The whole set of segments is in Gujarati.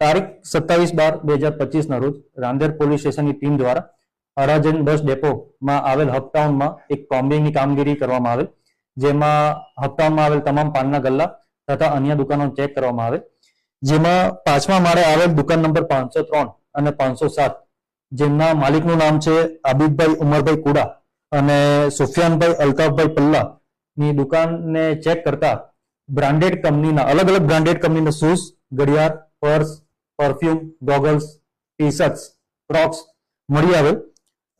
તારીખ 27/12/2025 ના રોજ રાંદેર પોલીસ સ્ટેશનની ટીમ દ્વારા અડાજણ બસ ડેપોમાં આવેલ હપટાઉનમાં એક કોમ્બિંગની કામગીરી કરવામાં આવે, જેમાં હપટાઉનમાં આવેલ તમામ પાનના ગલ્લા તથા અન્ય દુકાનો ચેક કરવામાં આવે, જેમાં 5મા માળે આવેલ દુકાન નંબર 503 અને 507 જેમના માલિકનું નામ છે આબિદભાઈ ઉમરભાઈ કુડા અને સુફિયાનભાઈ અલ્તાફભાઈ પલ્લા ની દુકાનને ચેક કરતા બ્રાન્ડેડ કંપનીના અલગ અલગ બ્રાન્ડેડ કંપનીના શૂઝ, ઘડિયાળ, purse, perfume, goggles, T shirts, Crocs મળી આવેલ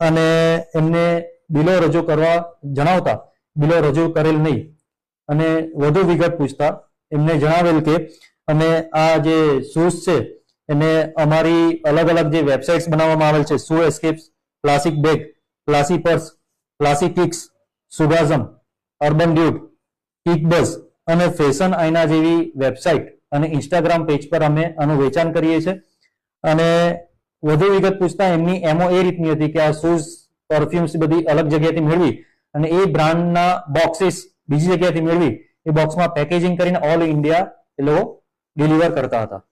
અને એમને બિલો રજૂ કરવા જણાવતા બિલો રજૂ કરેલ નહીં અને વધુ વિગત પૂછતા એમને જણાવેલ કે અમે આ જે શૂઝ છે એને અમારી અલગ અલગ જે વેબસાઇટ્સ બનાવવામાં આવેલ છે, shoe escapes, classic bag, classy purse, classy kicks, સુગાઝમ, અર્બન ડ્યુડ, કિક બઝ અને ફેશન આઈના જેવી વેબસાઇટ અને ઇન્સ્ટાગ્રામ પેજ પર અમે આનું વેચાણ કરીએ છીએ. અને વધુ વિગત પૂછતા એમની એમઓ એ રીતની હતી કે આ શૂઝ, પરફ્યુમ્સ બધી અલગ જગ્યાએથી મેળવી અને એ બ્રાન્ડના બોક્સીસ બીજી જગ્યાએથી મેળવી એ બોક્સમાં પેકેજિંગ કરીને ઓલ ઇન્ડિયા એ લોકો ડિલિવર કરતા હતા,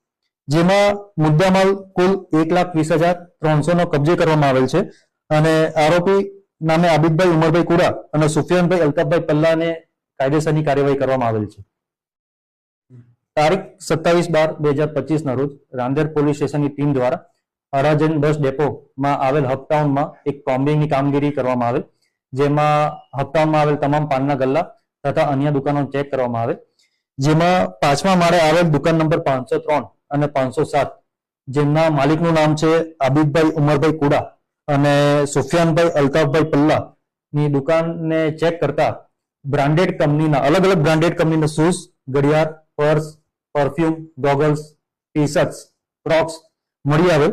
જેમાં મુદ્દામાલ કુલ 1,20,300 નો કબજે કરવામાં આવેલ છે અને આરોપી નામે આબિદભાઈ ઉમરભાઈ કુડા અને સુફિયાનભાઈ અલ્તાફભાઈ પલ્લાને કાયદેસરની કાર્યવાહી કરવામાં આવેલ છે. તારીખ 27/12/2025 ના રોજ રાંદેર પોલીસ સ્ટેશનની ટીમ દ્વારા અડાજણ બસ ડેપોમાં આવેલ હપટાઉનમાં એક કોમ્બિંગની કામગીરી કરવામાં આવે, જેમાં હપટાઉનમાં આવેલ તમામ પાનના ગલ્લા તથા અન્ય દુકાનો ચેક કરવામાં આવે, જેમાં 5મા માળે આવેલ દુકાન નંબર 503 અને 507 જેમના માલિકનું નામ છે આબિદભાઈ ઉમરભાઈ કુડા અને સુફિયાનભાઈ અલ્તાફભાઈ પલ્લા ની દુકાનને ચેક કરતા બ્રાન્ડેડ કંપનીના અલગ અલગ બ્રાન્ડેડ કંપનીના શૂઝ, ઘડિયાળ, purse, perfume, goggles, T shirts, Crocs મળી આવેલ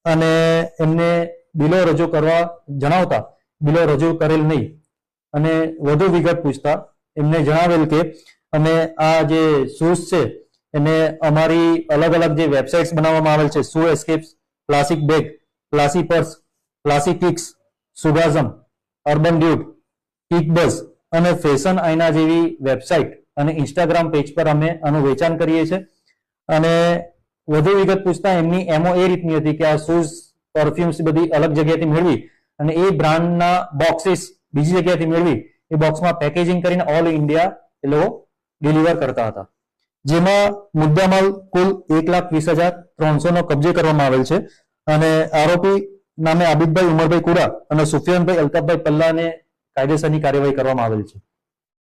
અને એમને બિલો રજૂ કરવા જણાવતા બિલો રજૂ કરેલ નહીં અને વધુ વિગત પૂછતા એમને જણાવેલ કે અમે આ જે શૂઝ છે એને અમારી અલગ અલગ જે વેબસાઇટ્સ બનાવવામાં આવેલ છે, shoe escapes, classic bag, classy purse, classy kicks, સુગાઝમ, અર્બન ડ્યુડ, કિક બઝ અને ફેશન આઈના જેવી વેબસાઇટ અને ઇન્સ્ટાગ્રામ પેજ પર અમે આનું વેચાણ કરીએ છીએ. અને વધુ વિગત પૂછતા એમની એમઓ એ રીતની હતી કે આ શૂઝ, પરફ્યુમ્સ બધી અલગ જગ્યાએથી મેળવી અને એ બ્રાન્ડના બોક્સીસ બીજી જગ્યાએથી મેળવી એ બોક્સમાં પેકેજિંગ કરીને ઓલ ઇન્ડિયા એ લોકો ડિલિવર કરતા હતા, જેમાં મુદ્દામાલ કુલ 1,20,300 નો કબજે કરવામાં આવેલ છે અને આરોપી નામે આબિદભાઈ ઉમરભાઈ કુડા અને સુફિયાનભાઈ અલ્તાફભાઈ પલ્લાને કાયદેસરની કાર્યવાહી કરવામાં આવેલ છે.